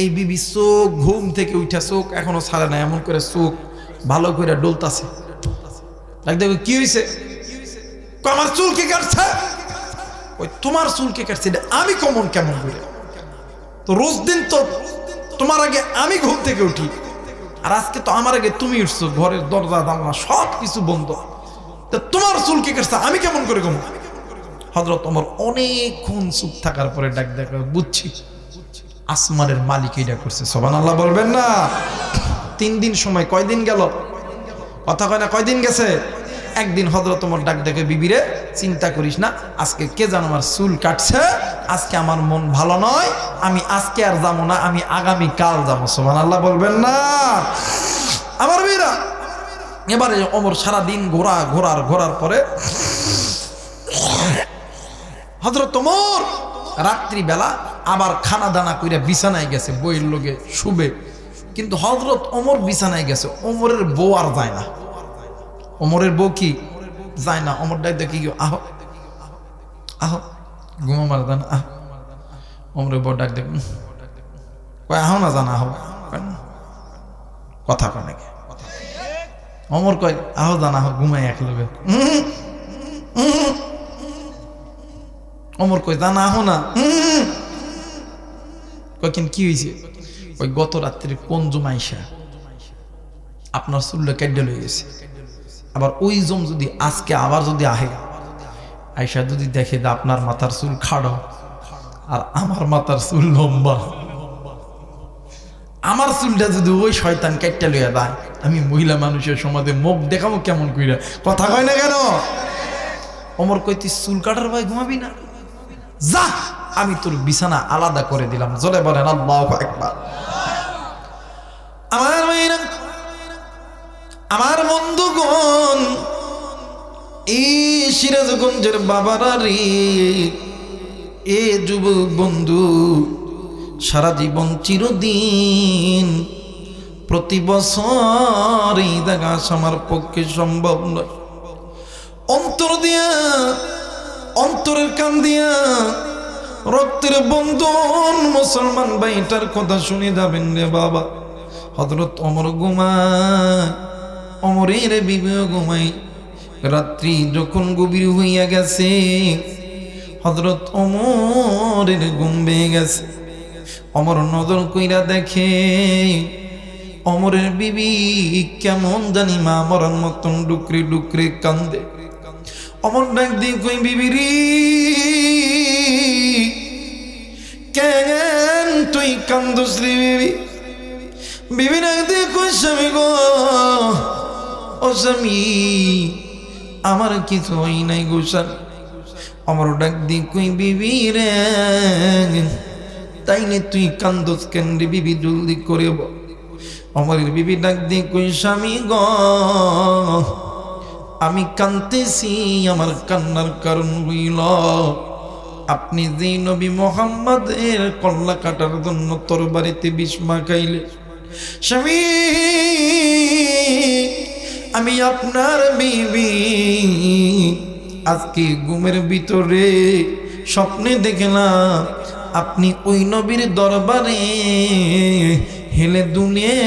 এই বিবি চোখ ঘুম থেকে উঠা, চোখ এখনো ছাড়ে না, এমন করে চোখ ভালো করে ডলতাছে। দেখো কি হয়েছে? আমার চুল কে কাটছে? ওই তোমার চুল কে কাটছে, আমি কেমন করে? তো রোজ দিন তো তোমার আগে আমি ঘুম থেকে উঠি, আর আজকে তো আমার আগে তুমি উঠছো, ঘরের দরজা জানলা সব কিছু বন্ধ, তা তোমার চুল কে কাটছে আমি কেমন করে ঘুম? হযরত ওমর অনেকক্ষণ চুপ থাকার পরে ডাক দেখ, বুঝছি আসমানের মালিক এটা করছে। সুবহানাল্লাহ বলবেন না? 3 দিন সময়, কয়দিন গেল? কথা কয় না, কয়দিন গেছে? একদিন হযরত ওমর ডাক দেখে, বিবিরে চিন্তা করিস না, আজকে কে যেন আমার চুল কাটছে, আজকে আমার মন ভালো নয়, আমি আজকে আর যাবো না, আমি আগামী কাল যাবো। সুবহানাল্লাহ বলবেন না? আমার মেয়েরা, এবারে ওমর সারাদিন ঘোরার পরে হযরত ওমর রাত্রিবেলা আবার খানা দানা কইরা বিছানায় গেছে, বইয়ের লোকে শুবে, কিন্তু হযরত ওমর বিছানায় গেছে, ওমরের বউ আর যায় না। ওমরের বউ কি যায় না? ওমর ডাক দেখি, আহো আহো ঘুমো মার দান, আহ। ওমরের বউ ডাক দেখ, কয় আহো না, জানা আহো, কথা কয় নাকি? ওমর কয় আহো জানা, আহো ঘুমাই এক লগে। ওমর কয় জানা আহো না। কয় কেন, কি হয়েছে? ওই গত রাত্রে কোন জুমাইশা আপনার চুলটা কেটে লয়ে গেছে, আবার ওই জম যদি আজকে আবার যদি আহে, আয়সা যদি দেখে যে আপনার মাথার চুল খাড়ো আর আমার মাথার চুল লম্বা, আমার চুলটা যদি ওই শয়তান কেটে লইয়া দেয়, আমি মহিলা মানুষের সমাজে মুখ দেখাবো কেমন কইরা? কথা কয় না কেন? ওমর কই, তুই চুল কাটার ভাই ঘুমাবি না, যা আমি তোর বিছানা আলাদা করে দিলাম। জলে বলেন আল্লাহু আকবার। আমার মেয়েরা, আমার বন্ধুগণ, এই সিরাজগঞ্জের বাবারা রে, এ যুবক বন্ধু, সারা জীবন চিরদিন প্রতি বছর এই জায়গা আমার পক্ষে সম্ভব নয়। অন্তর দিয়া, অন্তরের কান দিয়া রক্তের বন্ধন মুসলমান ভাইটার কথা শুনে যাবেন রে বাবা। হযরত ওমর ঘুমায়, ওমরের বিবিও ঘুমায়। রাত্রি যখন গভীর হইয়া গেছে, হযরত ওমরের ঘুম ভেঙে গেছে। ওমর নজর কইরা দেখে ওমরের বিবি কেমন জানি মা মরার মতন ডুকরে ডুকরে কান্দে। ওমর ডাক দিয়ে কই, বিবি রে, কেন তুই কান্দস রে বিবি? বিবি ডাক দিয়ে কই, স্বামী গো, ও স্বামী, আমার কিছু হয় নাই গো স্বামী। ওমর ডাক দিয়ে কই, বিবি রে, তাইলে তুই কান্দস কেন রে বিবি? জলদি করে বল। ওমরের বিবি ডাক দিয়ে কই, স্বামী গো, আমি কাঁদতেছি, আমার কান্নার কারণ হইল আপনি যে নবী মুহাম্মদের কল্লা কাটার জন্য তরবারিতে বিষ মাখাইলে। স্বামী, আমি আপনার বিবি আজকে ঘুমের ভিতরে স্বপ্নে দেখলাম আপনি ওই নবীর দরবারে হেলে দুনিয়ে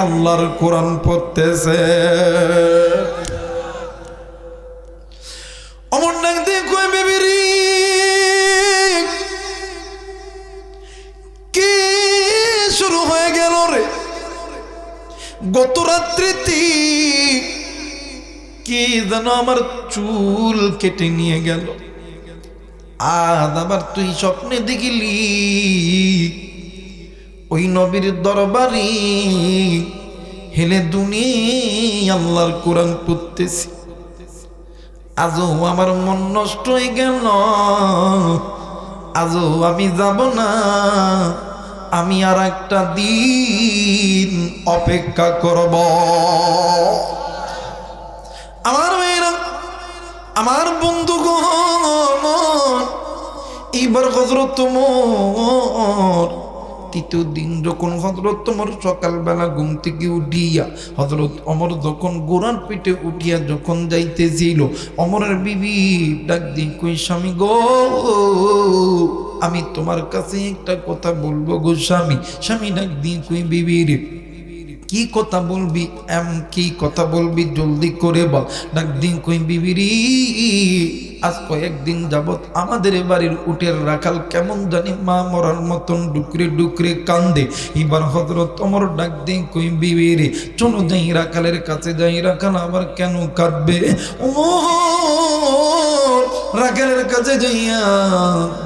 আল্লাহর কোরআন পড়তেছে। অমর ডাক দিয়ে কই, বেবি রে, কি শুরু হয়ে গেল রে? গত রাত্রিতে কে যেন আমার চুল কেটে নিয়ে গেল, আজ আবার তুই স্বপ্নে দেখিলি ওই নবীর দরবারে হেলে দুনিয়া আল্লাহর কোরআন পড়তেছি। আজও আমার মন নষ্ট হয়ে গেল, আজও আমি যাব না, আমি আর একটা দিন অপেক্ষা করব। আমার মেয়েরা, আমার বন্ধুগণ, এইবার হযরত ওমর তৃতীয় দিন যখন হযরত ওমর সকালবেলা ঘুম থেকে উঠিয়া হযরত ওমর যখন গোড়ার পিঠে উঠিয়া যখন যাইতেছিল, ওমরের বিবি ডাক দিয়ে কই, স্বামী গো, আমি তোমার কাছে একটা কথা বলবো গো স্বামী। স্বামী ডাক দিয়ে কই, বিবি রে, কি কথা বলবি, কি কথা বলবি, জলদি করে বল। ডাক দিন কই বিবিরি, আজ কয়েকদিন যাবত আমাদের বাড়ির উটের রাখাল কেমন জানি মা মরার মতন ডুকরে ডুকরে কান্দে। এবার হযরত ওমর ডাক দিন কই বিবিরি, চলো যাই রাখালের কাছে যাই। রাখাল আবার কেন কাঁদবে? রাখালের কাছে যাইয়া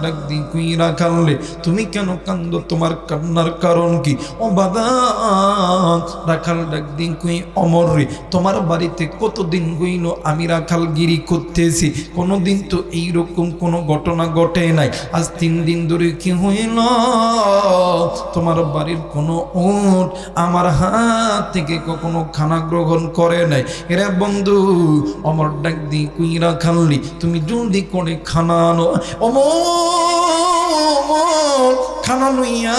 ডাক দিন কই রাখালে, তুমি কেন কান্দো, তোমার কান্নার কারণ কি? ও বাবা, রাখাল ডাক দিন কই ওমর রে, তোমার বাড়িতে কতদিন হইল আমি রাখালগিরি করতেছি, কোনোদিন তো এইরকম কোনো ঘটনা ঘটে নাই। আজ 3 দিন ধরে কি হইল, তোমার বাড়ির কোনো উট আমার হাত থেকে কখনো খানা গ্রহণ করে নাই। এরা বন্ধু ওমর ডাক দিন কই রাখালি, তুমি জলদি করে খানা আনো। ওমর খানা লইয়া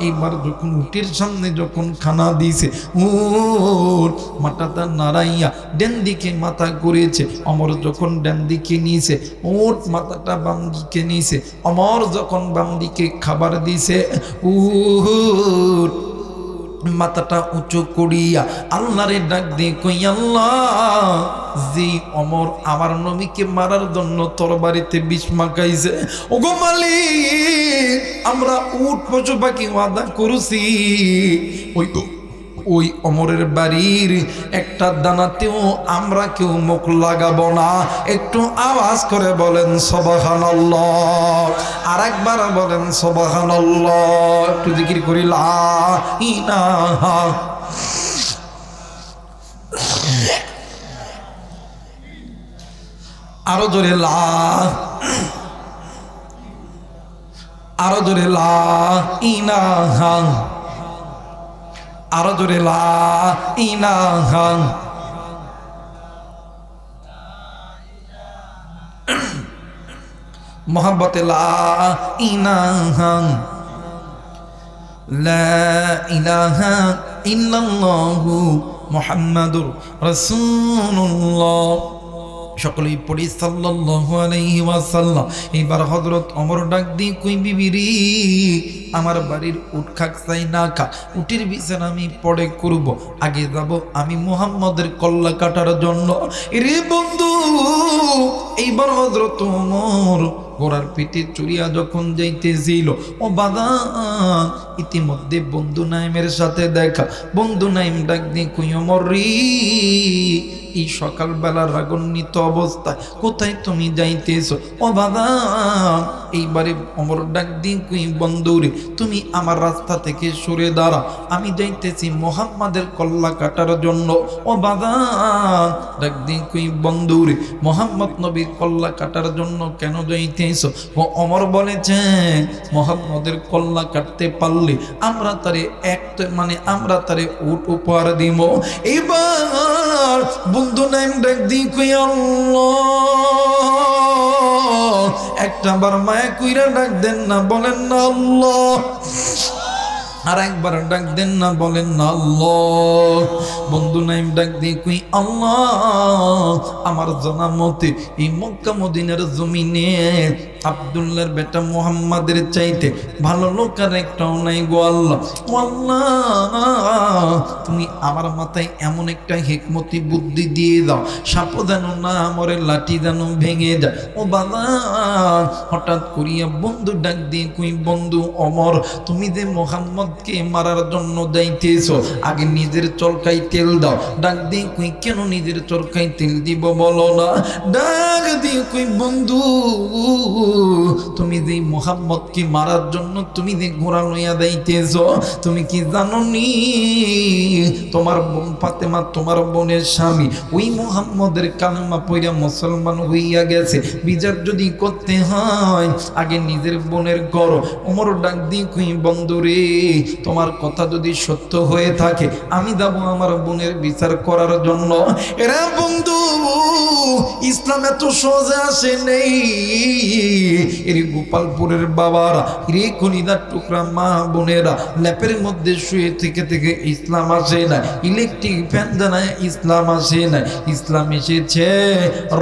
এইবার যখন উটের সামনে যখন খানা দিয়েছে, উট মাথাটা নাড়াইয়া ডান দিকে মাথা করেছে। ওমর যখন ডান দিকে নিয়েছে, উট মাথাটা বাম দিকে নিয়েছে। ওমর যখন বাম দিকে খাবার দিয়েছে, উট মাথাটা উঁচু করিয়া আল্লাহরে ডাক দিয়ে কই, আল্লাহ, জি ওমর আমার নবীকে মারার জন্য তরবারিতে বিষ মাখাইছে, ওগো মালিক, আমরা উট পশু পাখি ওয়াদা করেছি, ওই ওমরের বাড়ির একটা দানাতেও আমরা কেউ মুখ লাগাবো না। একটু আওয়াজ করে বলেন সুবহানাল্লাহ, আর একবার বলেন সুবহানাল্লাহ, একটু জিকির করি লা ইলাহা। আরো জোরে লা, আরো জোরে লা ইলাহা, আরো জোরে লা ইলাহা। মোহাম্মতে লা ইলাহা, লা ইলাহা ইল্লাল্লাহু মুহাম্মাদুর রাসূলুল্লাহ। সকলেই পড়ি সাল্লাল্লাহু আলাইহি ওয়াসাল্লাম। এবার হযরত ওমর ডাক দিয়ে কই বিবিরি, আমার বাড়ির উট খাক চাই না খা, উটের বিছানা আমি পরে করব, আগে যাব আমি মুহাম্মদের কল্লা কাটার জন্য। এরে বন্ধু, এইবার হযরত ওমর ঘোড়ার পিঠে চড়িয়া যখন যাইতেছিল, ও বাবা, ইতিমধ্যে বন্ধু নাইমের সাথে দেখা। বন্ধু নাইম ডাক দিয়ে কই, ওমর রে, এই সকালবেলা রাগান্বিত অবস্থায় কোথায় তুমি যাইতেছ? ও বাবা, এইবারে ওমর ডাক দিয়ে কই, বন্ধুরে, তুমি আমার রাস্তা থেকে সরে দাঁড়া, আমি যাইতেছি মুহাম্মাদের কল্লা কাটার জন্য। ও বাবা, ডাক দিয়ে কই, বন্ধুরে, মুহাম্মদ নবীর কল্লা কাটার জন্য কেন যাইতেছ? ও ওমর বলেছে, মুহাম্মদের কল্লা কাটতে পারলে আমরা তারে আমরা তারে উট উপহার দিব। এবার বন্ধু নাইম ডাক দিয়ে কই, আল্লাহ, একটা বার মায়া কইরা ডাক দেন না, বলেন না আল্লাহ, আর একবার ডাক দেন না, বলেন না আল্লাহ। বন্ধু নাইম ডাক দিয়ে কই, আল্লাহ, আমার জানা মতে এই মক্কা মদিনার জমিনে আব্দুল্লাহর বেটা মুহাম্মাদের চাইতে ভালো লোক আর একটাও নাই গো আল্লাহ। আল্লাহ, তুমি আমার মাথায় এমন একটা হিকমতি বুদ্ধি দিয়ে দাও, সাপ যেন না মরে, লাঠি যেন ভেঙে যায়। ও বাবা, হঠাৎ করিয়া বন্ধু ডাক দিয়ে কই, বন্ধু ওমর, তুমি যে মুহাম্মদকে মারার জন্য যাইতেছো, আগে নিজের চরকায় তেল দাও। ডাক দিয়ে কই, কেন নিজের চরকায় তেল দিব বলো না? ডাক দিয়ে কই, বন্ধু, তুমি যে মুহাম্মদকে মারার জন্য তুমি যে ঘোড়া লইয়া যাইতেছ, তুমি কি জানো নি তোমার বোন ফাতেমা, তোমার বোনের স্বামী, ওই মুহাম্মদের কালেমা পড়িয়া মুসলমান হইয়া গেছে। বিচার যদি করতে হয় আগে নিজের বোনের করো। ওমর ডাক দিয়ে কই, বন্ধু রে, তোমার কথা যদি সত্য হয়ে থাকে আমি যাব আমার বোনের বিচার করার জন্য। এরা বন্ধু, ইসলাম এত সহজে আসে নেই। এর গোপালপুরের বাবারা, রে খনিদার টুকরা মা বোনেরা, ল্যাপের মধ্যে শুয়ে থেকে থেকে ইসলাম আসে না, ইলেকট্রিক ফ্যান জানায় ইসলাম আসে না। ইসলাম এসেছে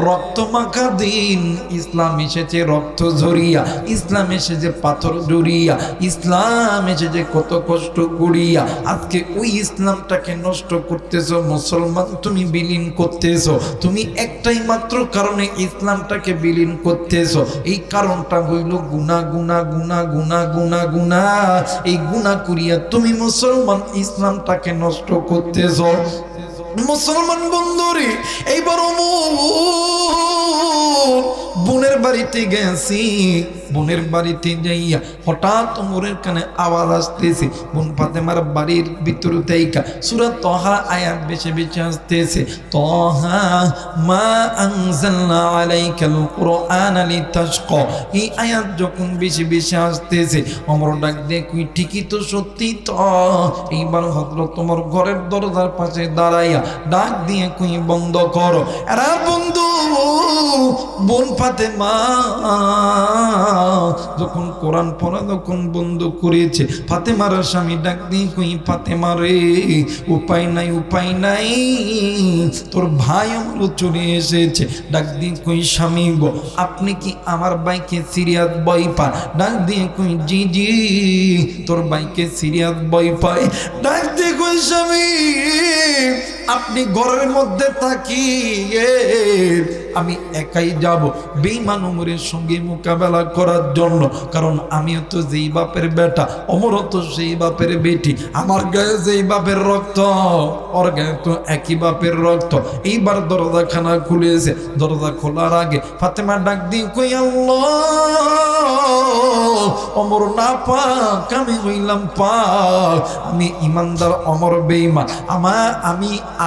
রক্ত মাখা দিন, ইসলাম এসেছে রক্ত ঝরিয়া, ইসলাম এসেছে পাথর জড়িয়া, ইসলাম এসেছে কত কষ্ট করিয়া। আজকে ওই ইসলামটাকে নষ্ট করতেছো মুসলমান, তুমি বিলীন করতেছো। তুমি একটাই মাত্র কারণে ইসলামটাকে বিলীন করতেছো, এই কারণটা হইল গুনাহ গুনাহ গুনাহ গুনাহ গুনাহ গুনাহ। এই গুনাহ করিয়া তুমি মুসলমান ইসলামটাকে নষ্ট করতেছো। মুসলমান বন্ধুরে, এইবার বোনের বাড়িতে গেছি, বোনের বাড়িতে যাইয়া হঠাৎ ওমরের কানে আওয়াজ আসতেছে, বোন ফাতেমার বাড়ির ভিতর থেকে সূরা তাহা আয়াত বেশি বেশি আসতেছে। তাহা মা আনজালনা আলাইকাল কুরআনা লিতাশকা, এই আয়াত যখন বেশি বেশি আসতেছে, ওমর ডাক দিয়ে কই ঠিকই তো, সত্যি তো। এইবার হযরত ওমর ঘরের দরজার পাশে দাঁড়াইয়া ডাক দিয়ে কই বন্ধ করো। এরা বন্ধু, বোন ফাতেমা যখন কোরআন পড়া যখন বন্ধ করেছে, ফাতেমার স্বামী ডাক দিয়ে কই ফাতেমা রে, উপায় নাই উপায় নাই, তোর ভাই আমার চলে এসেছে। ডাক দিয়ে কই স্বামী গো, আপনি কি আমার ভাইকে সিরিয়াস ভয় পান? ডাক দিয়ে কই জি জি, তোর ভাইকে সিরিয়াস ভয় পায়। ডাক দিয়ে কই স্বামী, আপনি ঘরের মধ্যে থাকি, আমি একাই যাব বেঈমান ওমরের সঙ্গে মোকাবেলা করার জন্য, কারণ আমিও তো যেই বাপের বেটা, ওমরও তো সেই বাপের বেটি, আমার গায়ে যেই বাপের রক্ত, ওর গায়ে তো একই বাপের রক্ত। এইবার দরজাখানা খুলেছে, দরজা খোলার আগে ফাতেমা ডাক দিয়ে কই আল্লাহ, ওমর না পাক, আমি হইলাম পাক, আমি ইমানদার, ওমর বেঈমান।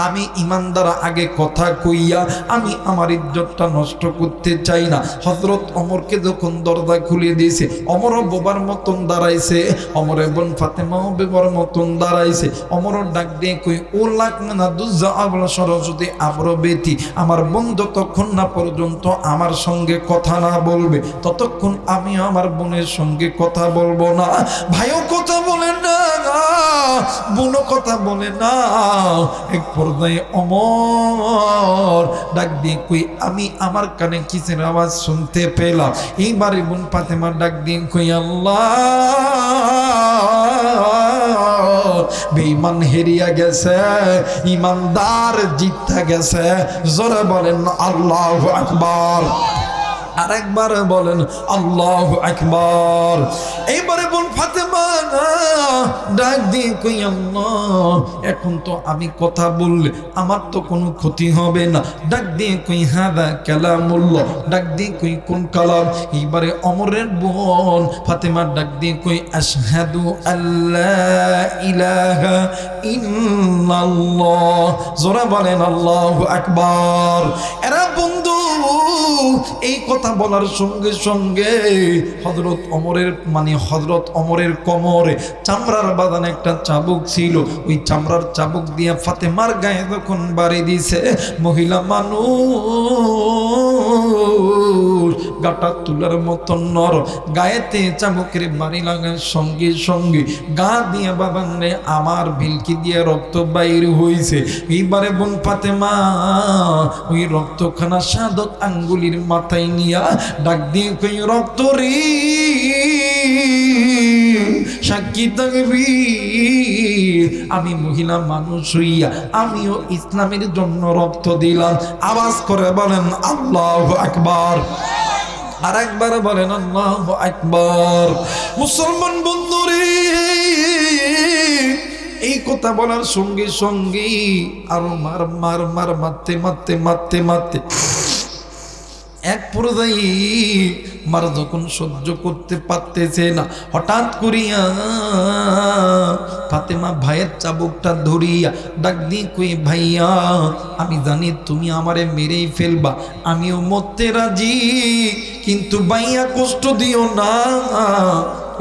আমি ইমানদার আগে কথা কইয়া আমি আমার ইজ্জতটা নষ্ট করতে চাই না। হযরত ওমরকে যখন দরজা খুলে দিয়েছে, ওমরও বোবার মতন দাঁড়াইছে, ওমর বোন ফাতেমাও বোবার মতন দাঁড়াইছে। ওমরও ডাক দিয়ে কই ও লাখ না দুজা আবল সরস্বতী আবর বেতি, আমার বোন যতক্ষণ না পর্যন্ত আমার সঙ্গে কথা না বলবে ততক্ষণ আমি আমার বোনের সঙ্গে কথা বলবো না। ভাইও কথা বলে না, বোনও কথা বলে না। এক পর্যায়ে ওমর ডাক দিয়ে কই আমি আমার কানে কিসের আওয়াজ শুনতে পেলাম। এইবারে বোন ফাতেমা ডাক দিয়ে কই আল্লাহ, বেঈমান হেরিয়া গেছে, ইমানদার জিততে গেছে। জোরে বলেন আল্লাহু আকবার, আরেকবার বলেন আল্লাহু আকবার। এইবারে বোন ফাতেমা ডাক দিয়ে কই আল্লাহ, এখন তো আমি কথা বললে আমার তো কোনো ক্ষতি হবে না। ডাক দিয়ে কই হাদা কালামুল্লাহ, ডাক দিয়ে কই কোন কালাম? এইবারে ওমরের বোন ফাতেমা ডাক দিয়ে কই আশহাদু আল্লা ইলাহা ইল্লাল্লাহ। জোরে বলেন আল্লাহু আকবার। এরা বন্ধু, এই কথা বলার সঙ্গে সঙ্গে হযরত ওমরের কোমরে চামড়ার বাঁধানো একটা চাবুক ছিল, ওই চামড়ার চাবুক দিয়ে ফাতেমার গায়ে যখন বাড়ি দিছে, মহিলা মানুষ গাটা তুলার মতন নর, গায়েতে চাবুকের বাড়ি লাগার সঙ্গে সঙ্গে গা দিয়ে বাবানে আমার ভিলকি দিয়ে রক্ত বাইর হইছে। এইবারে বোন ফাতেমা ওই রক্তখানা সাদত আঙ্গুলির মাথায় নিয়া ডাক দিয়ে কই রক্ত রে, সাক্ষী থাকবি আমি মহিলা মানুষ হইয়া আমিও ইসলামের জন্য রক্ত দিলাম। আওয়াজ করে বলেন আল্লাহু আকবার, আর একবার বলেন আল্লাহু আকবার। মুসলমান বন্ধুরে, এই কথা বলার সঙ্গে সঙ্গে আরো মারতে এক পর্যায়ে মার যখন সহ্য করতে পারতেছে না, হঠাৎ করিয়া ফাতেমা ভাইয়ের চাবুকটা ধরিয়া ডাক দিয়ে কই ভাইয়া, আমি জানি তুমি আমারে মেরেই ফেলবা, আমিও মরতে রাজি, কিন্তু ভাইয়া কষ্ট দিও না,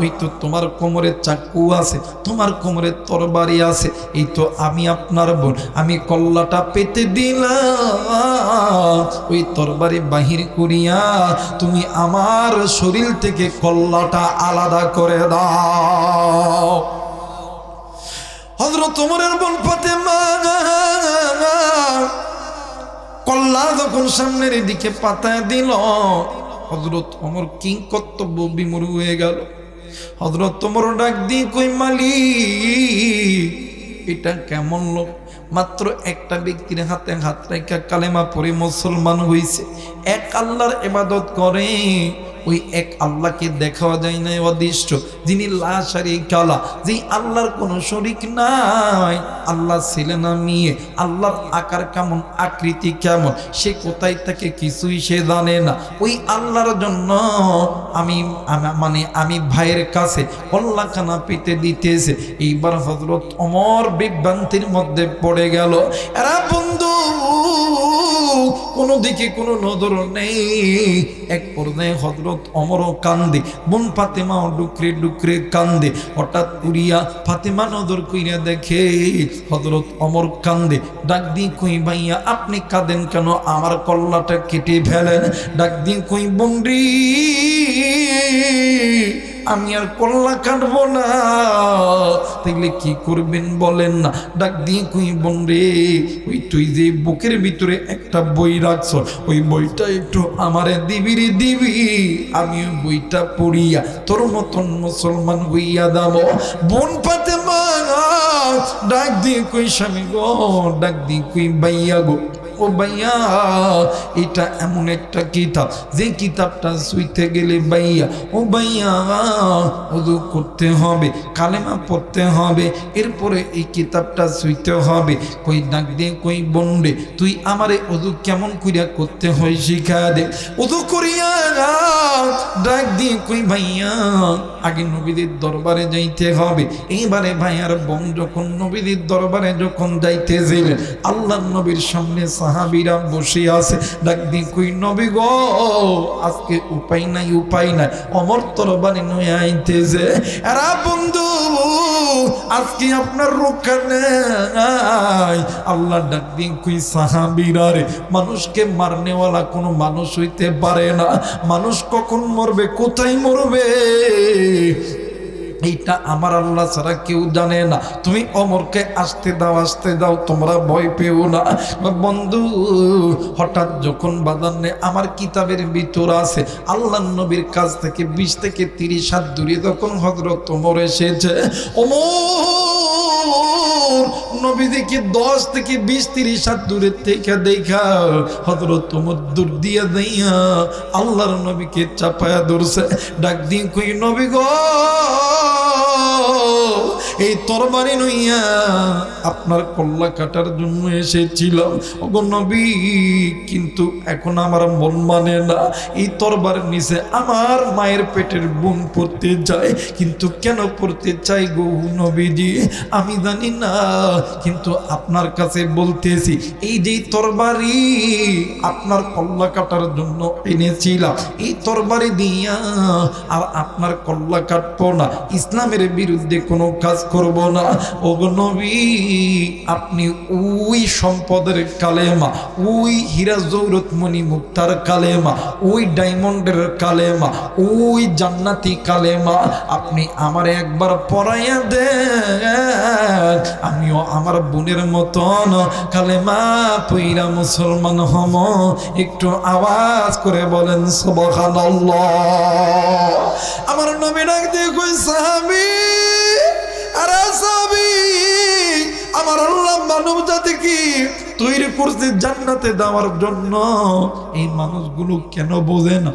ওই তো তোমার কোমরে চাকু আছে, তোমার কোমরে তরবারি আছে, এই তো আমি আপনার বোন, আমি কল্লাটা পেতে দিলাম, ওই তরবারি বাহির করিয়া তুমি আমার শরীর থেকে কল্লাটা আলাদা করে দাও। হযরত ওমরের বোন ফাতেমা কল্লা যখন সামনের দিকে পাতায় দিল, হযরত ওমর কিং কর্তব্য বিমূঢ় হয়ে গেল। হযরত ওমর ডাক দিয়ে কই মালিক, এটা কেমন লোক, মাত্র একটা ব্যক্তির হাতে হাত রেখা কালেমা পড়ে মুসলমান হইছে, এক আল্লাহর ইবাদত করে, ওই এক আল্লাহকে দেখাও যায় না অদৃশ্য, যিনি লা শারীকা লা, যেই আল্লাহর কোনো শরীক নাই। আল্লাহ ছেলে না মেয়ে, আল্লাহর আকার কেমন, আকৃতি কেমন, সে কোথায় থাকে কিছুই সে জানে না। ওই আল্লাহর জন্য আমি ভাইয়ের কাছে কল্লাখানা পেতে দিতেছে। এইবার হযরত ওমর বিভ্রান্তির মধ্যে পড়ে গেল। এরা বন্ধু কোনো দিকে কোনো নজর নেই। এক পর্যায়ে হযরত ওমরও কান্দে, বোন ফাতেমাও ডুকরে ডুকরে কান্দে। হঠাৎ করিয়া ফাতেমা নজর কইরা দেখে হযরত ওমর কান্দে। ডাক দিয়ে কই ভাইয়া আপনি কাঁদেন কেন, আমার কল্লাটা কেটে ফেলেন। ডাক দিয়ে কই বোনরি, আমি আর কল্লা কাটবো না, তাইলে কি করবেন বলেন না। ডাক দিয়ে কই বোন রে, ওই তুই যে বুকের ভিতরে একটা বই রাখছ, ওই বইটা একটু আমারে দিবি রে দিবি, আমি ওই বইটা পড়িয়া তোর মতন মুসলমান হইয়া দাম। বোন ফাতেমা ডাক দিয়ে কই স্বামী গো, ডাক দিয়ে কই ভাইয়া গো, ও ভাইয়া এটা এমন একটা কিতাব, যে কিতাবটা ছুঁইতে গেলে ভাইয়া, ও ভাইয়া ওযু করতে হবে, কালেমা পড়তে হবে, এরপরে এই কিতাবটা ছুঁইতে হবে। কই ডাক দিয়ে কই বোন রে, তুই আমারে ওযু কেমন করিয়া করতে হয় শিখা দে। ওযু করিয়া ডাক দিয়ে কই ভাইয়া আগে নবীদের দরবারে যাইতে হবে। এইবারে ভাইয়ার বোন যখন নবীদের দরবারে যখন যাইতেছিলেন, আল্লাহর নবীর সামনে সাহাবীরা বসে আছে। ডাক দিয়ে কই নবী গো, আজকে উপায় নাই, উপায় নাই, ওমর তরবারি নিয়ে আইতেছে। এরা বন্ধু আজকে আপনার রক্ষা নাই। আল্লাহ ডাক দিয়ে কই সাহাবীরা রে, মানুষকে মারনেওয়ালা কোনো মানুষ হইতে পারে না। মানুষ কখন মরবে, কোথায় মরবে, এইটা আমার আল্লাহ ছাড়া কেউ জানে না। তুমি ওমরকে আসতে দাও, আসতে দাও, তোমরা ভয় পেও না। বন্ধু হঠাৎ যখন বাজানে আমার কিতাবের ভিতর আছে, আল্লাহ নবীর কাছ থেকে 20 থেকে 30 হাত দূরে যখন হযরত ওমর এসেছে, ওমর নবীকে 10 থেকে 20-30 হাত দূরে থেকে দেখা হযরত ওমর দূর দিয়া দেইয়া আল্লাহর নবীকে চাপায়া ধরছে। ডাক দিয়ে কই নবী গো, এই তরবারি নইয়া আপনার কল্লা কাটার জন্য এসেছিলাম ওগো নবী, কিন্তু এখন আমার মন মানে না। এই তরবারির নিচে আমার মায়ের পেটের বোন পড়তে যায়, কিন্তু কেন পড়তে চাই গো নবীজি আমি জানি না, কিন্তু আপনার কাছে বলতেছি, এই যে তরবারি আপনার কল্লা কাটার জন্য এনেছিলাম, এই তরবারি দিয়া আর আপনার কল্লা কাটবো না, ইসলামের বিরুদ্ধে কোনো কাজ করব না। ওগো নবী আপনি ওই সম্পদের কালেমা, ওই হীরা জৌরত মণি মুক্তার কালেমা, ওই ডায়মন্ডের কালেমা, ওই জান্নাতি কালেমা আপনি আমার একবার পড়াইয়া দেন, আমিও আমার বোনের মতন কালেমা পইরা মুসলমান হম। একটু আওয়াজ করে বলেন সুবহানাল্লাহ। আমার নবী ডাক দিয়ে কই সাহাবী, আরে সাহাবী, আমার আল্লাহ মানব জাতিকে তৈরি করছে জান্নাতে দেওয়ার জন্য, এই মানুষগুলো কেন বোঝে না?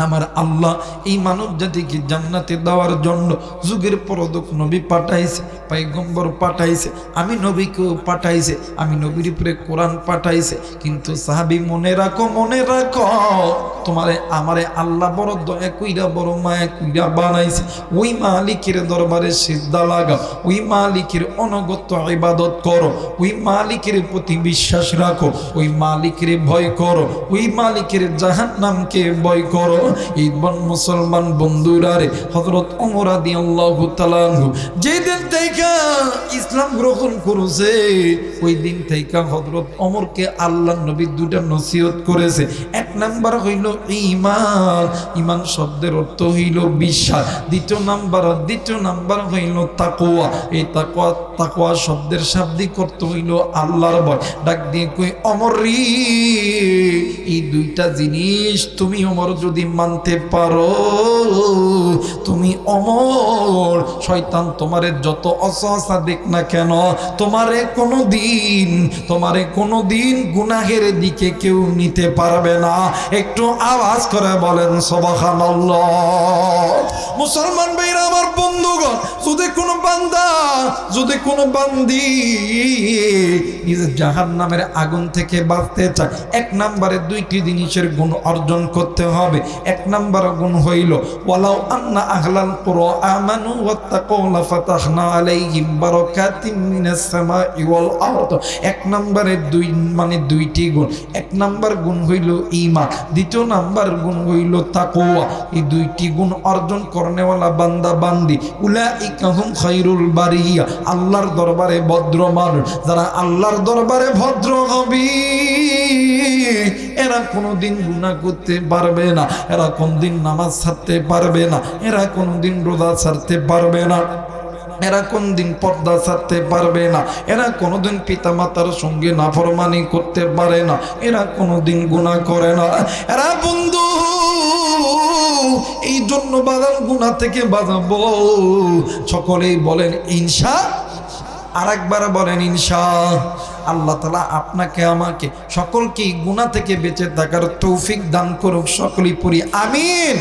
আমার আল্লাহ এই মানব জাতিকে জান্নাতে দেওয়ার জন্য যুগের পরদক নবী পাঠাইছে, পয়গম্বর পাঠাইছে, আমি নবীকেও পাঠাইছে, আমি নবীর উপরে কোরআন পাঠাইছে। কিন্তু সাহাবী মনে রাখো, মনে রাখো, তোমারে আমারে আল্লাহ বড় দয়া কইরা, বড় মায়া কইরা বানাইছে। ওই মালিকের দরবারে সিজদা লাগাও, ওই মালিকের অনগত ইবাদত করো, ওই মালিকের প্রতি বিশ্বাস রাখো, ওই মালিকের ভয় করো, ওই মালিকের জাহান্নামকে ভয় করো। ঈদবান মুসলমান বন্ধুরা রে, হযরত ওমর রাদিয়াল্লাহু তাআলা যেদিন থেকে ইসলাম গ্রহণ করেছে ওই দিন থেকে হযরত ওমরকে আল্লাহর নবী দুইটা নসিহত করেছে। এক নাম্বার হইল ঈমান, ঈমান শব্দের অর্থ হইল বিশ্বাস। দ্বিতীয় নাম্বার হইল তাকওয়া, এই তাকওয়া শব্দের শাব্দিক অর্থ হইল আল্লাহর ভয়। ডাক দিয়ে কই ওমর রে, এই দুইটা জিনিস তুমি ওমর যদি মানতে পারো, তুমি ওমর, শয়তান তোমারে যত অসহসা দেখ না কেন, তোমারে কোনোদিন গুনাহের দিকে কেউ নিতে পারবে না। একটু আওয়াজ করে বলেন সুবহানাল্লাহ। মুসলমান ভাইরা আমার বন্ধুগণ, যদি কোনো বান্দি নিজের জাহান্নামের আগুন থেকে বাঁচতে চায়, এক নম্বরে দুইটি জিনিসের গুণ অর্জন করতে হবে। এক নম্বর গুণ হইল ওয়ালাউ আন্না আহলাল কুরআ আমানু ওয়াত্তাকু লাফাতাহনা আলাইহিম বারাকাতিম মিনাস সামাই ওয়াল আরদ। এক নম্বরে দুইটি গুণ। এক নম্বর গুণ হইল ঈমান, দ্বিতীয় নম্বর গুণ হইল তাকওয়া। এই দুইটি গুণ অর্জন করনেওয়ালা বান্দা বান্দি উলাইকা হুম খায়রুল বারিয়া, আল্লাহর দরবারে ভদ্র মানুষ। যারা আল্লাহর দরবারে ভদ্র হবে এরা কোনোদিন গুনাহ করতে পারবে না, এরা কোনদিন নামাজ ছাড়তে পারবে না, এরা কোনদিন রোজা ছাড়তে পারবে না, এরা কোনদিন পর্দা ছাড়তে পারবে না, এরা কোনোদিন পিতামাতার সঙ্গে নাফরমানি করতে পারে না, এরা কোনোদিন গুনাহ করে না। এরা বন্ধু এই জন্য বাজান গুনাহ থেকে বাঁচাবো। সকলেই বলেন ইনশা, আর একবার বলেন ইনশা। আল্লাহ তাআলা আপনাকে আমাকে সকলকে গুনাহ থেকে বেঁচে থাকার তৌফিক দান করুক। সকলেই পড়ি আমিন।